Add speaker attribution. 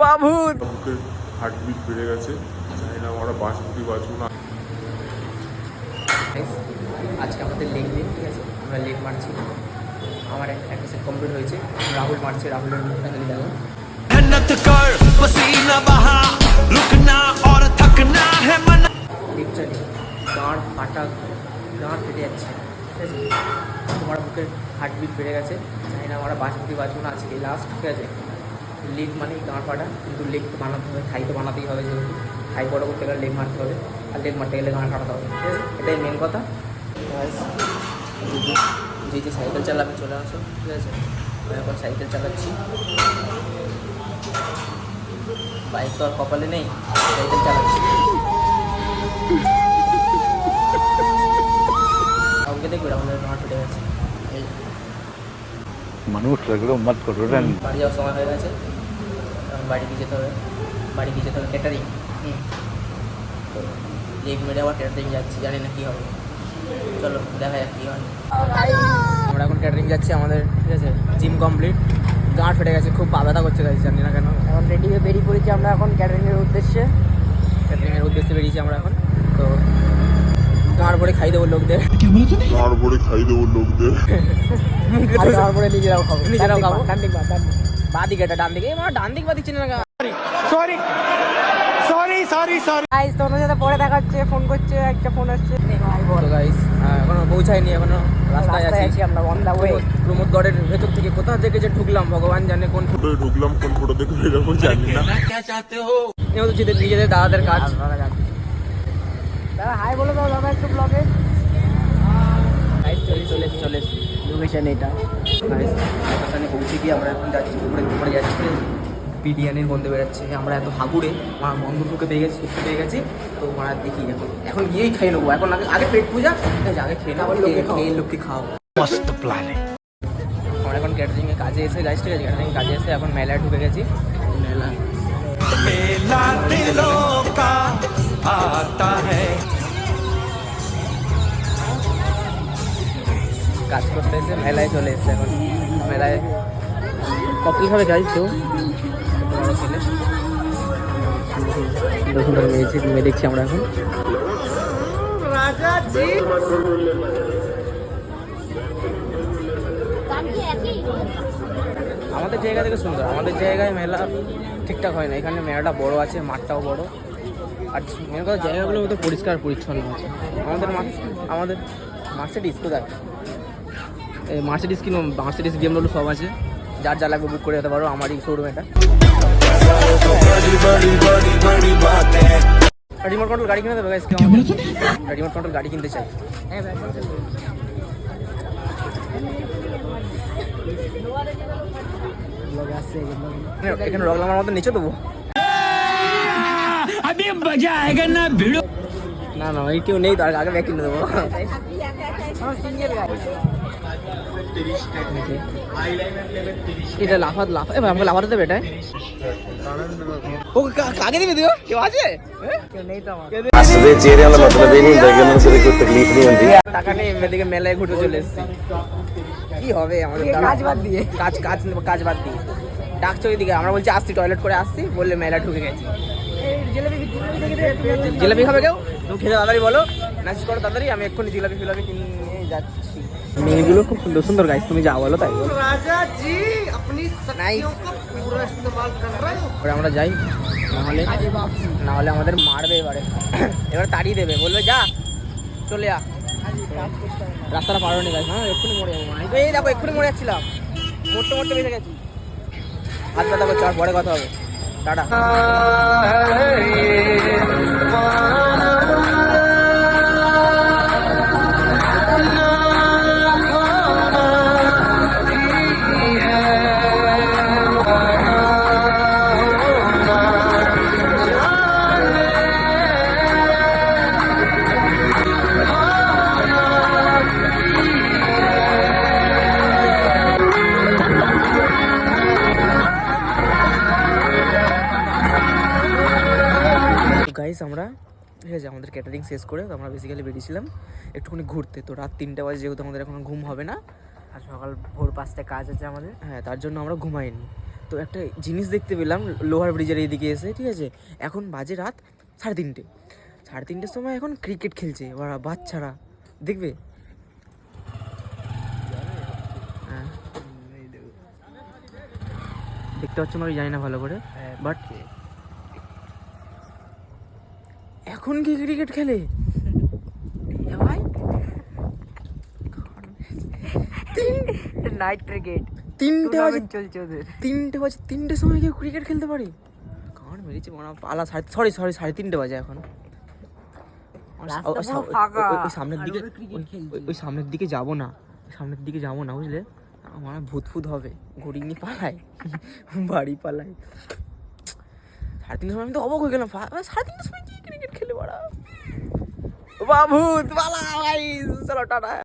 Speaker 1: বাবু
Speaker 2: বুকের হার্টবিট বেড়ে গেছে, জানি না আমরা বাঁচবো কি বাঁচবো না।
Speaker 1: আজকে আমাদের লেগ দিন, ঠিক আছে, আমরা লেগ মারছি। আমার একটা সেট কমপ্লিট হয়েছে, রাহুল মারছে, রাহুলের মুখটা খালি দেখো। লিটারালি গাঁড় ফাটা, গাঁড় ফেটে যাচ্ছে, ঠিক আছে। তোমার বুকের হার্টবিট বেড়ে গেছে, জানি না আমরা বাঁচবো কি বাঁচবো না। আজকে লাস্ট, ঠিক আছে। লেগ মানেই গাঁড় ফাটা, কিন্তু লেগ তো বানাতে হবে, থাই তো বানাতেই হবে, যেহেতু থাই বড় করতে গেলে লেগ মারতে হবে, আর লেগ মারতে গেলে গাঁড় ফাটাতে হবে, ঠিক আছে। এটাই মেন কথা। যে সাইকেল চালাবে চলে আসো, ঠিক আছে। আমি এখন সাইকেল চালাচ্ছি, বাইক তো আর কপালে নেই, সাইকেল চালাচ্ছি। আমাকে দেখবে আমাদের গাঁট ফেটে গেছে।
Speaker 3: মানুষ লাগলেও মত করো।
Speaker 1: বাড়ি যাওয়ার সময় হয়ে গেছে, এখন বাড়ি দিয়ে যেতে হবে, বাড়ি দিয়ে যেতে হবে ক্যাটারিং। তো লেগ মেরে আবার ক্যাটারিং যাচ্ছি, জানি না কী হবে, চলো দেখা যাক কী হয়। আমরা এখন ক্যাটারিং যাচ্ছি আমাদের, ঠিক আছে। জিম কমপ্লিট, গাঁট ফেটে গেছে, খুব পা ব্যথা করছে গাছ, জানি না কেন। এখন রেডি হয়ে বেরিয়ে পড়েছি আমরা এখন ক্যাটারিংয়ের উদ্দেশ্যে, বেরিয়েছি আমরা এখন। তো গাঁড় ভরে খাই দেবো লোকদের,
Speaker 2: গাঁড় ভরে খাই দেবো লোকদের,
Speaker 1: গাঁড় ভরে নিজেরাও খাবো, ডান দিক বাঁ দিকে, এটা ডান দিকে, আমার ডান দিক বা দিচ্ছি না। সরি গাইস, তোমাদের সাথে পরে দেখা হচ্ছে, ফোন করছে, একটা ফোন আসছে। বল গাইস, এখনো পৌঁছায়নি, এখনো রাস্তায় আছি আমরা, অন দা ওয়ে। প্রমোদগড়ের ভেতর থেকে কোথা থেকে যে ঢুকলাম ভগবান জানে, কোন
Speaker 2: ফটোয় ঢুকলাম, কোন ফটো দেখে বেরোবো জানি না।
Speaker 1: এও তো নিজেদের দাদাদের কাজ। দাদা হাই বলে দাও, দাদা একটু ব্লগে। গাইস চলে লোকেশন এটা। গাইস লোকেশনে পৌঁছে গিয়ে আমরা এখন যাচ্ছি, উপরে যাচ্ছি, বিরিয়ানির গন্ধে বেরোচ্ছে। আমরা এত হাগুড়ে আমার বন্ধ ঢুকে পেয়ে গেছি, সুস্থ পেয়ে গেছি। তো আমরা দেখি এখন গিয়েই খেয়ে নেবো। এখন আগে পেট পূজা, আগে খেয়ে নেবো, লোককে খাওয়াবো।
Speaker 3: মস্ত প্ল্যান।
Speaker 1: আমরা এখন ক্যাটারিংয়ে কাজে এসে গাইস, ঠিক আছে, ক্যাটারিং কাজে এসে এখন মেলায় ঢুকে গেছি। মেলা কাজ করতে এসে মেলায় চলে এসছে। এখন মেলায় কপি খাবে গাইস, তো বড় ছেলে সুন্দর মেয়ে দেখছি আমরা এখন। আমাদের জায়গা থেকে সুন্দর, আমাদের জায়গায় মেলা ঠিকঠাক হয় না। এখানে মেলাটা বড় আছে, মাঠটাও বড়, আর মেন কথা জায়গাগুলো তো পরিষ্কার পরিচ্ছন্ন আছে। আমাদের মার্সিডিস কোথায়, মার্সিডিস কিনো, মার্সিডিস BMW সব আছে, যার যা লাগবে বুক করে যেতে পারো। আমারই শোরুম এটা। রিমোট কন্ট্রোল গাড়ি কিনে দেবে গাইস, রিমোট কন্ট্রোল গাড়ি কিনতে চাই। এখানে রগলাম আমার মতো নিচে দেবো না না, এই কেউ নেই, তার আগে ব্যাগ কিনে দেবো। এটা লাফাত আমাকে লাফাতে দেবে, এটা ও কাকে দেবে? দিও কেউ আছে? কেউ নেই তো আমার।
Speaker 4: আসলে চেহারা वाला मतलब ही नहीं होता कि उनसे कोई तकलीफ नहीं होती।
Speaker 1: টাকা নেই, এদিকে মেলায় ঘুরতে চলে এসেছি। কি হবে আমাদের কাজ বাদ দিয়ে, কাজ বাদ দিয়ে ডাকছো এদিকে, আমরা বলছি আসছি, টয়লেট করে আসছি, বললে মেলা ঢুকে গেছি। জিলাপি খাবে কেউ? তুমি খেতে তাড়াতাড়ি বলো, মেসেজ করো তাড়াতাড়ি, আমি এক্ষুনি জিলাপি কিনে যাচ্ছি। মেয়েগুলো খুব সুন্দর সুন্দর গাইস, তুমি যা বলো তাই বলো। আমরা যাই, নাহলে আমাদের মারবে এবার তাড়িয়ে দেবে, বলবে যা চলে যা, রাস্তাটা পারো নি গাইস। হ্যাঁ এক্ষুনি মরে যাবো, এই দেখো এক্ষুনি মরে যাচ্ছিলাম, মরতে বেঁচে গেছি। হাত ব্যথা করছে, আর পরে কথা হবে, টাটা। গাইস আমরা, ঠিক আছে, আমাদের ক্যাটারিং শেষ করে তো আমরা বেসিক্যালি বেরিয়েছিলাম একটুখানি ঘুরতে। তো রাত 3টা বাজে, যেহেতু আমাদের এখন ঘুম হবে না, আর সকাল ভোর 5টায় কাজ আছে আমাদের, হ্যাঁ, তার জন্য আমরা ঘুমাইনি। তো তো একটা জিনিস দেখতে পেলাম লোহার ব্রিজের এইদিকে এসে, ঠিক আছে? এখন বাজে রাত 3:30, 3:30 সময় এখন ক্রিকেট খেলছে ওরা বাচ্চারা, দেখবে? হ্যাঁ দেখতে পাচ্ছ না, জানি না ভালো করে, বাট এখন কি ক্রিকেট খেলে ভাই?
Speaker 5: নাইট ক্রিকেট
Speaker 1: 3টে বাজে,
Speaker 5: চলছে ওদের।
Speaker 1: 3টে বাজে, 3টের সময় কেউ ক্রিকেট খেলতে পারে? কারণ মেরেছে মনে পালা, সরি 3:30 বাজে এখন। ওই সামনের দিকে, ওই সামনের দিকে যাবো না, সামনের দিকে যাবো না, বুঝলে? আমার ভূত ফুত হবে, ঘড়ি নিয়ে পালাই, বাড়ি পালাই। 3:30 সময় আমি তো অবাক হয়ে গেলাম, 3:30 সময় কি ক্রিকেট খেলে বাড়া? ভূত পালা ভাই, চলো টাটা।